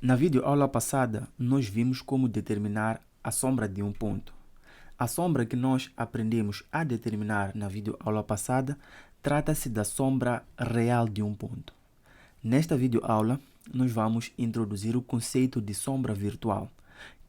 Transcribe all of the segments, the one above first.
Na videoaula passada, nós vimos como determinar a sombra de um ponto. A sombra que nós aprendemos a determinar na videoaula passada trata-se da sombra real de um ponto. Nesta videoaula, nós vamos introduzir o conceito de sombra virtual,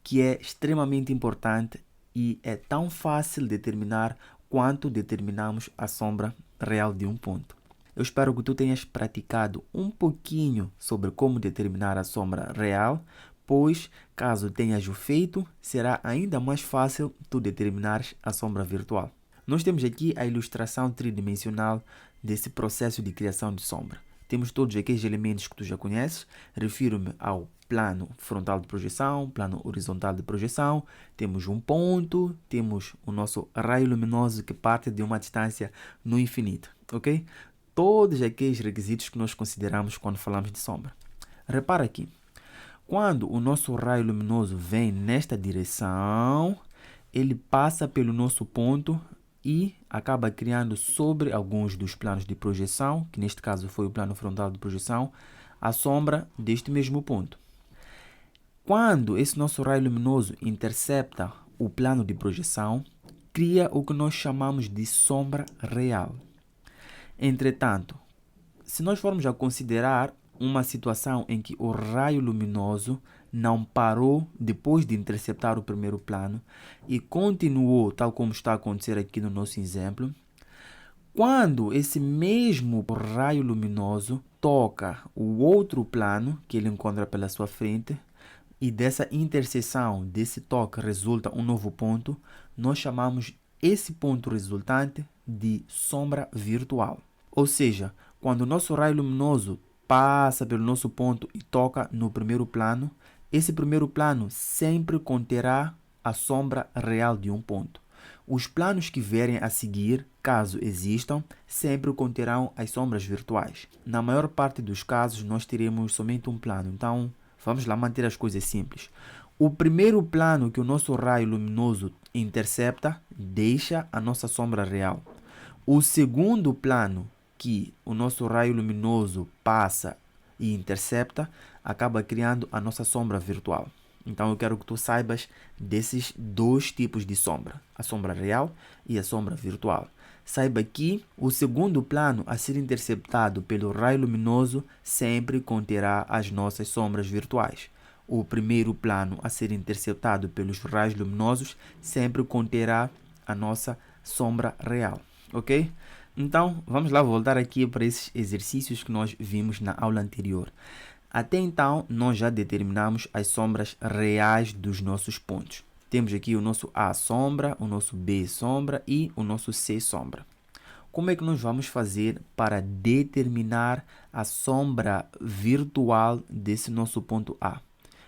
que é extremamente importante e é tão fácil determinar quanto determinamos a sombra real de um ponto. Eu espero que tu tenhas praticado um pouquinho sobre como determinar a sombra real, pois, caso tenhas o feito, será ainda mais fácil tu determinares a sombra virtual. Nós temos aqui a ilustração tridimensional desse processo de criação de sombra. Temos todos aqueles elementos que tu já conheces. Refiro-me ao plano frontal de projeção, plano horizontal de projeção. Temos um ponto, temos o nosso raio luminoso que parte de uma distância no infinito, ok? Todos aqueles requisitos que nós consideramos quando falamos de sombra. Repara aqui, quando o nosso raio luminoso vem nesta direção, ele passa pelo nosso ponto e acaba criando sobre alguns dos planos de projeção, que neste caso foi o plano frontal de projeção, a sombra deste mesmo ponto. Quando esse nosso raio luminoso intercepta o plano de projeção, cria o que nós chamamos de sombra real. Entretanto, se nós formos a considerar uma situação em que o raio luminoso não parou depois de interceptar o primeiro plano e continuou tal como está a acontecer aqui no nosso exemplo, quando esse mesmo raio luminoso toca o outro plano que ele encontra pela sua frente e dessa interseção, desse toque, resulta um novo ponto, nós chamamos esse ponto resultante de sombra virtual. Ou seja, quando o nosso raio luminoso passa pelo nosso ponto e toca no primeiro plano, esse primeiro plano sempre conterá a sombra real de um ponto. Os planos que vierem a seguir, caso existam, sempre conterão as sombras virtuais. Na maior parte dos casos, nós teremos somente um plano, então vamos lá manter as coisas simples. O primeiro plano que o nosso raio luminoso intercepta deixa a nossa sombra real. O segundo plano que o nosso raio luminoso passa e intercepta, acaba criando a nossa sombra virtual. Então eu quero que tu saibas desses dois tipos de sombra, a sombra real e a sombra virtual. Saiba que o segundo plano a ser interceptado pelo raio luminoso sempre conterá as nossas sombras virtuais. O primeiro plano a ser interceptado pelos raios luminosos sempre conterá a nossa sombra real, ok? Então, vamos lá voltar aqui para esses exercícios que nós vimos na aula anterior. Até então, nós já determinamos as sombras reais dos nossos pontos. Temos aqui o nosso A sombra, o nosso B sombra e o nosso C sombra. Como é que nós vamos fazer para determinar a sombra virtual desse nosso ponto A?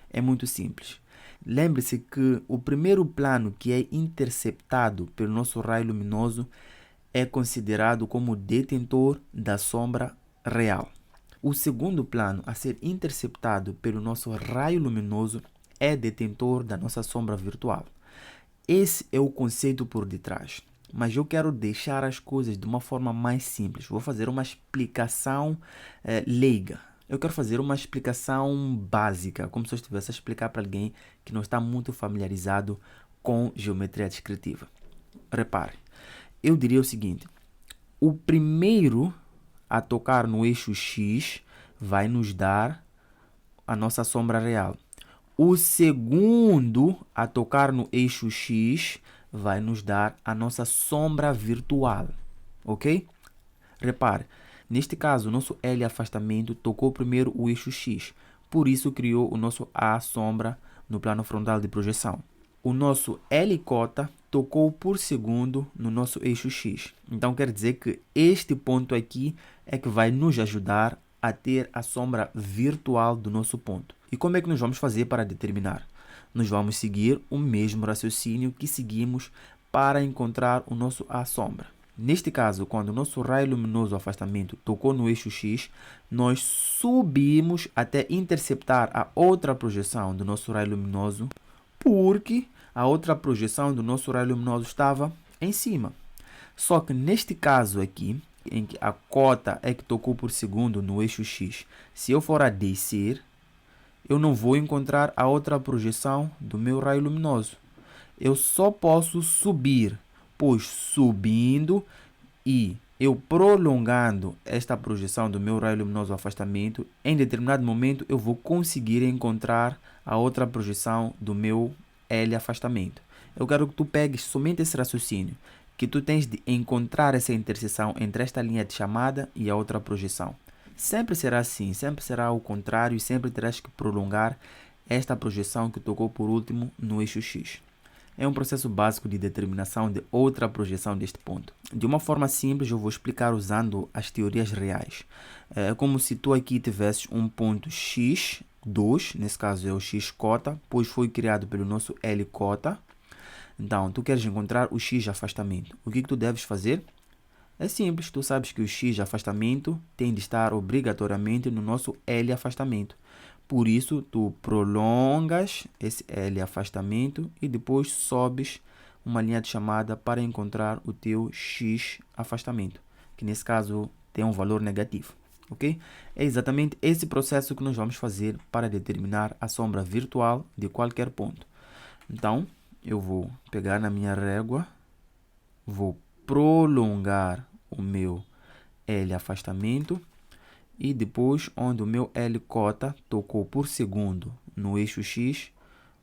É muito simples. Lembre-se que o primeiro plano que é interceptado pelo nosso raio luminoso é considerado como detentor da sombra real. O segundo plano a ser interceptado pelo nosso raio luminoso é detentor da nossa sombra virtual. Esse é o conceito por detrás, mas eu quero deixar as coisas de uma forma mais simples. Vou fazer uma explicação leiga. Eu quero fazer uma explicação básica, como se eu estivesse a explicar para alguém que não está muito familiarizado com geometria descritiva. Repare, eu diria o seguinte: o primeiro a tocar no eixo X vai nos dar a nossa sombra real. O segundo a tocar no eixo X vai nos dar a nossa sombra virtual, ok? Repare, neste caso, o nosso L afastamento tocou primeiro o eixo X, por isso criou o nosso A sombra no plano frontal de projeção. O nosso L cota tocou por segundo no nosso eixo X. Então, quer dizer que este ponto aqui é que vai nos ajudar a ter a sombra virtual do nosso ponto. E como é que nós vamos fazer para determinar? Nós vamos seguir o mesmo raciocínio que seguimos para encontrar o nosso A sombra. Neste caso, quando o nosso raio luminoso afastamento tocou no eixo X, nós subimos até interceptar a outra projeção do nosso raio luminoso, porque a outra projeção do nosso raio luminoso estava em cima. Só que neste caso aqui, em que a cota é que tocou por segundo no eixo X, se eu for a descer, eu não vou encontrar a outra projeção do meu raio luminoso. Eu só posso subir, pois subindo e eu prolongando esta projeção do meu raio luminoso afastamento, em determinado momento eu vou conseguir encontrar a outra projeção do meu L afastamento. Eu quero que tu pegues somente esse raciocínio, que tu tens de encontrar essa interseção entre esta linha de chamada e a outra projeção. Sempre será assim, sempre será o contrário e sempre terás que prolongar esta projeção que tocou por último no eixo X. É um processo básico de determinação de outra projeção deste ponto. De uma forma simples, eu vou explicar usando as teorias reais. É como se tu aqui tivesses um ponto X2, nesse caso é o X cota, pois foi criado pelo nosso L cota. Então, tu queres encontrar o X de afastamento. O que tu deves fazer? É simples, tu sabes que o X de afastamento tem de estar obrigatoriamente no nosso L afastamento. Por isso, tu prolongas esse L afastamento e depois sobes uma linha de chamada para encontrar o teu X afastamento, que nesse caso tem um valor negativo, ok? É exatamente esse processo que nós vamos fazer para determinar a sombra virtual de qualquer ponto. Então, eu vou pegar na minha régua, vou prolongar o meu L afastamento e depois, onde o meu L cota tocou por segundo no eixo X,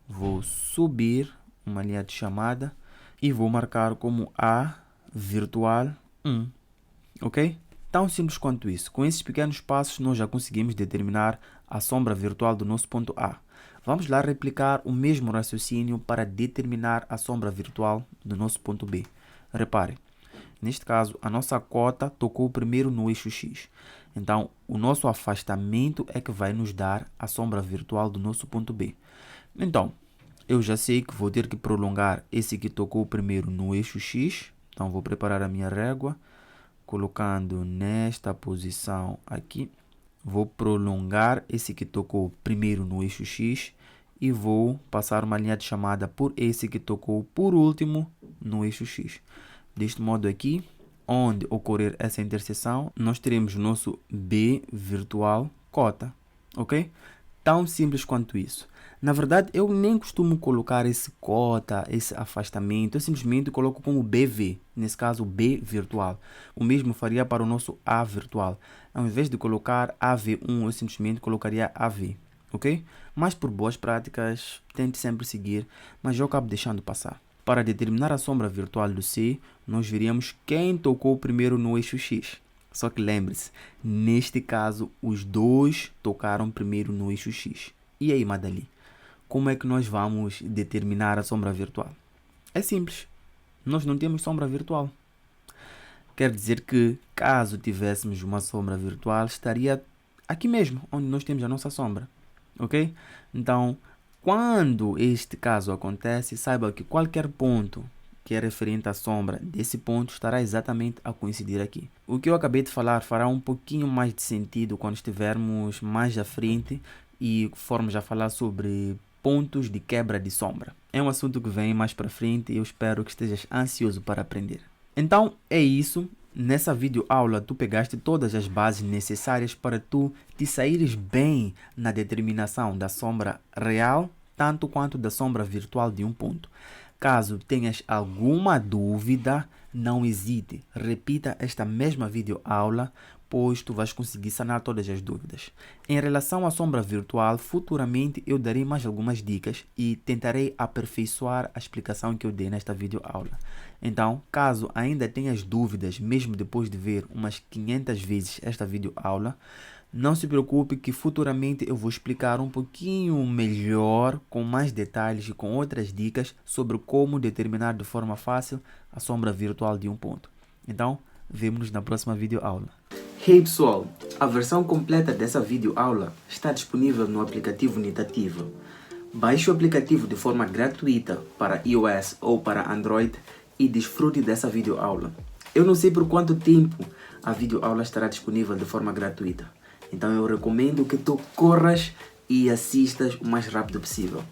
vou subir uma linha de chamada e vou marcar como A virtual 1, ok? Tão simples quanto isso. Com esses pequenos passos, nós já conseguimos determinar a sombra virtual do nosso ponto A. Vamos lá replicar o mesmo raciocínio para determinar a sombra virtual do nosso ponto B. Repare, neste caso, a nossa cota tocou primeiro no eixo X. Então, o nosso afastamento é que vai nos dar a sombra virtual do nosso ponto B. Então, eu já sei que vou ter que prolongar esse que tocou primeiro no eixo X. Então, vou preparar a minha régua, colocando nesta posição aqui. Vou prolongar esse que tocou primeiro no eixo X e vou passar uma linha de chamada por esse que tocou por último no eixo X. Deste modo aqui, onde ocorrer essa interseção, nós teremos o nosso B virtual cota, ok? Tão simples quanto isso. Na verdade, eu nem costumo colocar esse cota, esse afastamento, eu simplesmente coloco como BV, nesse caso B virtual. O mesmo faria para o nosso A virtual. Ao invés de colocar AV1, eu simplesmente colocaria AV, ok? Mas por boas práticas, tente sempre seguir, mas eu acabo deixando passar. Para determinar a sombra virtual do C, nós veríamos quem tocou primeiro no eixo X. Só que lembre-se, neste caso, os dois tocaram primeiro no eixo X. E aí, Madali, como é que nós vamos determinar a sombra virtual? É simples, nós não temos sombra virtual. Quer dizer que, caso tivéssemos uma sombra virtual, estaria aqui mesmo, onde nós temos a nossa sombra, ok? Então, quando este caso acontece, saiba que qualquer ponto que é referente à sombra desse ponto estará exatamente a coincidir aqui. O que eu acabei de falar fará um pouquinho mais de sentido quando estivermos mais à frente e formos a falar sobre pontos de quebra de sombra. É um assunto que vem mais para frente e eu espero que estejas ansioso para aprender. Então é isso. Nessa videoaula tu pegaste todas as bases necessárias para tu te saíres bem na determinação da sombra real, tanto quanto da sombra virtual de um ponto. Caso tenhas alguma dúvida, não hesite, repita esta mesma videoaula, pois tu vais conseguir sanar todas as dúvidas. Em relação à sombra virtual, futuramente eu darei mais algumas dicas e tentarei aperfeiçoar a explicação que eu dei nesta videoaula. Então, caso ainda tenhas dúvidas, mesmo depois de ver umas 500 vezes esta videoaula, não se preocupe que futuramente eu vou explicar um pouquinho melhor, com mais detalhes e com outras dicas sobre como determinar de forma fácil a sombra virtual de um ponto. Então, vemo-nos na próxima videoaula. Hey pessoal, a versão completa dessa videoaula está disponível no aplicativo Nitativa. Baixe o aplicativo de forma gratuita para iOS ou para Android e desfrute dessa videoaula. Eu não sei por quanto tempo a videoaula estará disponível de forma gratuita. Então eu recomendo que tu corras e assistas o mais rápido possível.